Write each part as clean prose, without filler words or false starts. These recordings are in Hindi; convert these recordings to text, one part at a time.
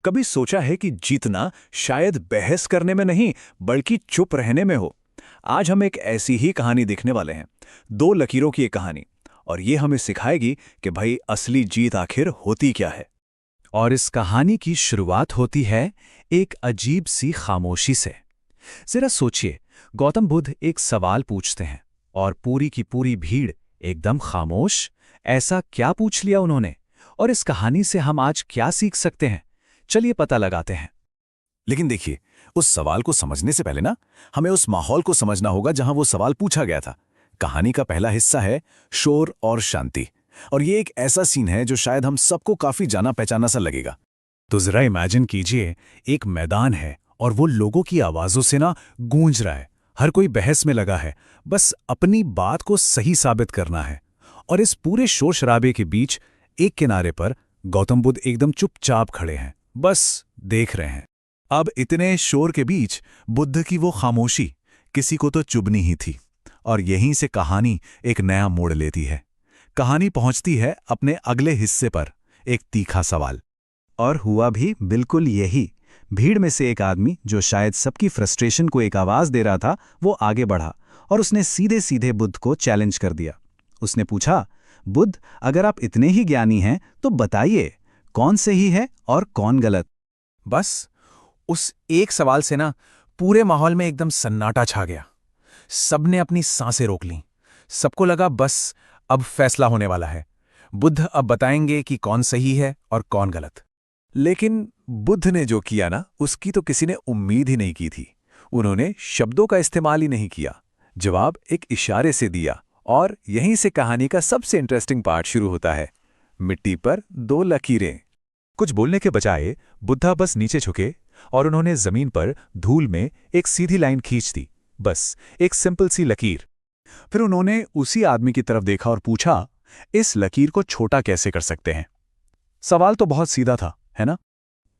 कभी सोचा है कि जीतना शायद बहस करने में नहीं बल्कि चुप रहने में हो। आज हम एक ऐसी ही कहानी देखने वाले हैं। दो लकीरों की एक कहानी। और ये हमें सिखाएगी कि भाई असली जीत आखिर होती क्या है। और इस कहानी की शुरुआत होती है एक अजीब सी खामोशी से। जरा सोचिए, गौतम बुद्ध एक सवाल पूछते हैं और पूरी की पूरी भीड़ एकदम खामोश। ऐसा क्या पूछ लिया उन्होंने? और इस कहानी से हम आज क्या सीख सकते हैं? चलिए पता लगाते हैं। लेकिन देखिए, उस सवाल को समझने से पहले ना हमें उस माहौल को समझना होगा जहां वो सवाल पूछा गया था। कहानी का पहला हिस्सा है शोर और शांति। और ये एक ऐसा सीन है जो शायद हम सबको काफी जाना पहचाना सा लगेगा। तो जरा इमेजिन कीजिए, एक मैदान है और वो लोगों की आवाजों से ना गूंज रहा है। हर कोई बहस में लगा है, बस अपनी बात को सही साबित करना है। और इस पूरे शोर शराबे के बीच एक किनारे पर गौतम बुद्ध एकदम चुपचाप खड़े हैं, बस देख रहे हैं। अब इतने शोर के बीच बुद्ध की वो खामोशी किसी को तो चुभनी ही थी। और यहीं से कहानी एक नया मोड़ लेती है। कहानी पहुंचती है अपने अगले हिस्से पर, एक तीखा सवाल। और हुआ भी बिल्कुल यही। भीड़ में से एक आदमी, जो शायद सबकी फ्रस्ट्रेशन को एक आवाज दे रहा था, वो आगे बढ़ा और उसने सीधे सीधे बुद्ध को चैलेंज कर दिया। उसने पूछा, बुद्ध, अगर आप इतने ही ज्ञानी हैं तो बताइए, कौन सही है और कौन गलत? बस उस एक सवाल से ना पूरे माहौल में एकदम सन्नाटा छा गया। सबने अपनी सांसें रोक लीं। सबको लगा बस अब फैसला होने वाला है। बुद्ध अब बताएंगे कि कौन सही है और कौन गलत। लेकिन बुद्ध ने जो किया ना, उसकी तो किसी ने उम्मीद ही नहीं की थी। उन्होंने शब्दों का इस्तेमाल ही नहीं किया, जवाब एक इशारे से दिया। और यहीं से कहानी का सबसे इंटरेस्टिंग पार्ट शुरू होता है। मिट्टी पर दो लकीरें। कुछ बोलने के बजाय बुद्धा बस नीचे झुके और उन्होंने जमीन पर धूल में एक सीधी लाइन खींच दी, बस एक सिंपल सी लकीर। फिर उन्होंने उसी आदमी की तरफ देखा और पूछा, इस लकीर को छोटा कैसे कर सकते हैं? सवाल तो बहुत सीधा था, है ना?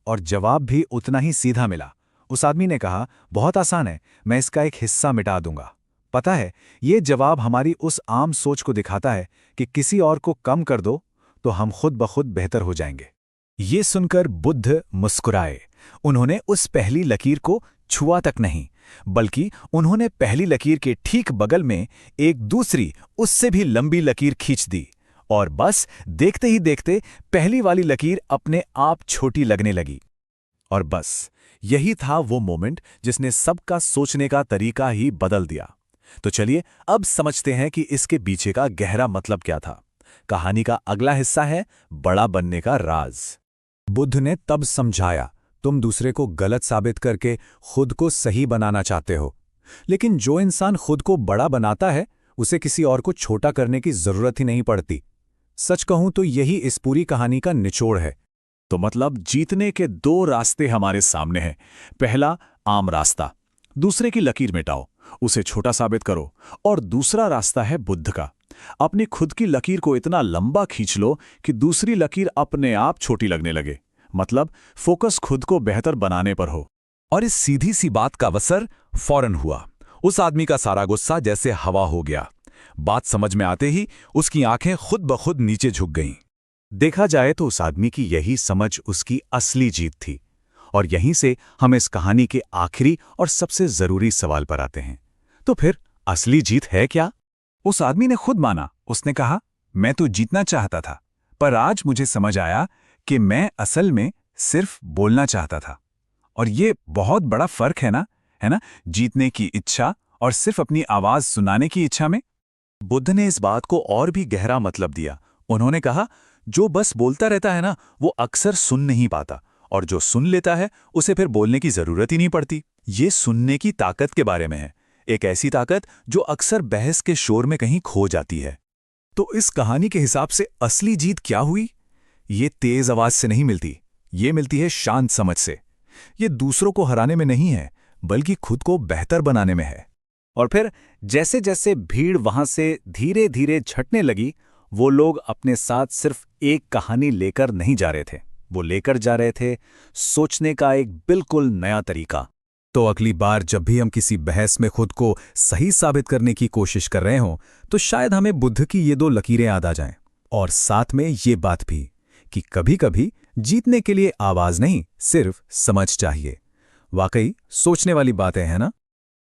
और जवाब भी उतना ही सीधा मिला। उस आदमी ने कहा, बहुत आसान है, मैं इसका एक हिस्सा मिटा दूंगा। पता है, ये जवाब हमारी उस आम सोच को दिखाता है कि किसी और को कम कर दो तो हम खुद ब खुद बेहतर हो जाएंगे। ये सुनकर बुद्ध मुस्कुराए। उन्होंने उस पहली लकीर को छुआ तक नहीं, बल्कि उन्होंने पहली लकीर के ठीक बगल में एक दूसरी, उससे भी लंबी लकीर खींच दी। और बस देखते ही देखते पहली वाली लकीर अपने आप छोटी लगने लगी। और बस यही था वो मोमेंट जिसने सबका सोचने का तरीका ही बदल दिया। तो चलिए अब समझते हैं कि इसके पीछे का गहरा मतलब क्या था। कहानी का अगला हिस्सा है बड़ा बनने का राज। बुद्ध ने तब समझाया, तुम दूसरे को गलत साबित करके खुद को सही बनाना चाहते हो, लेकिन जो इंसान खुद को बड़ा बनाता है उसे किसी और को छोटा करने की जरूरत ही नहीं पड़ती। सच कहूं तो यही इस पूरी कहानी का निचोड़ है। तो मतलब जीतने के दो रास्ते हमारे सामने हैं। पहला आम रास्ता, दूसरे की लकीर मिटाओ, उसे छोटा साबित करो। और दूसरा रास्ता है बुद्ध का, अपनी खुद की लकीर को इतना लंबा खींच लो कि दूसरी लकीर अपने आप छोटी लगने लगे। मतलब फोकस खुद को बेहतर बनाने पर हो। और इस सीधी सी बात का असर फौरन हुआ। उस आदमी का सारा गुस्सा जैसे हवा हो गया। बात समझ में आते ही उसकी आंखें खुद ब खुद नीचे झुक गईं। देखा जाए तो उस आदमी की यही समझ उसकी असली जीत थी। और यहीं से हम इस कहानी के आखिरी और सबसे जरूरी सवाल पर आते हैं। तो फिर असली जीत है क्या? उस आदमी ने खुद माना। उसने कहा, मैं तो जीतना चाहता था, पर आज मुझे समझ आया कि मैं असल में सिर्फ बोलना चाहता था। और ये बहुत बड़ा फर्क है ना? जीतने की इच्छा और सिर्फ अपनी आवाज सुनाने की इच्छा में। बुद्ध ने इस बात को और भी गहरा मतलब दिया। उन्होंने कहा, जो बस बोलता रहता है ना, वो अक्सर सुन नहीं पाता, और जो सुन लेता है उसे फिर बोलने की जरूरत ही नहीं पड़ती। ये सुनने की ताकत के बारे में है, एक ऐसी ताकत जो अक्सर बहस के शोर में कहीं खो जाती है। तो इस कहानी के हिसाब से असली जीत क्या हुई? ये तेज आवाज से नहीं मिलती, ये मिलती है शांत समझ से। ये दूसरों को हराने में नहीं है, बल्कि खुद को बेहतर बनाने में है। और फिर जैसे जैसे भीड़ वहां से धीरे धीरे छटने लगी, वो लोग अपने साथ सिर्फ एक कहानी लेकर नहीं जा रहे थे, वो लेकर जा रहे थे सोचने का एक बिल्कुल नया तरीका। तो अगली बार जब भी हम किसी बहस में खुद को सही साबित करने की कोशिश कर रहे हों, तो शायद हमें बुद्ध की ये दो लकीरें याद आ जाएं। और साथ में ये बात भी कि कभी-कभी जीतने के लिए आवाज नहीं, सिर्फ समझ चाहिए। वाकई सोचने वाली बातें हैं ना।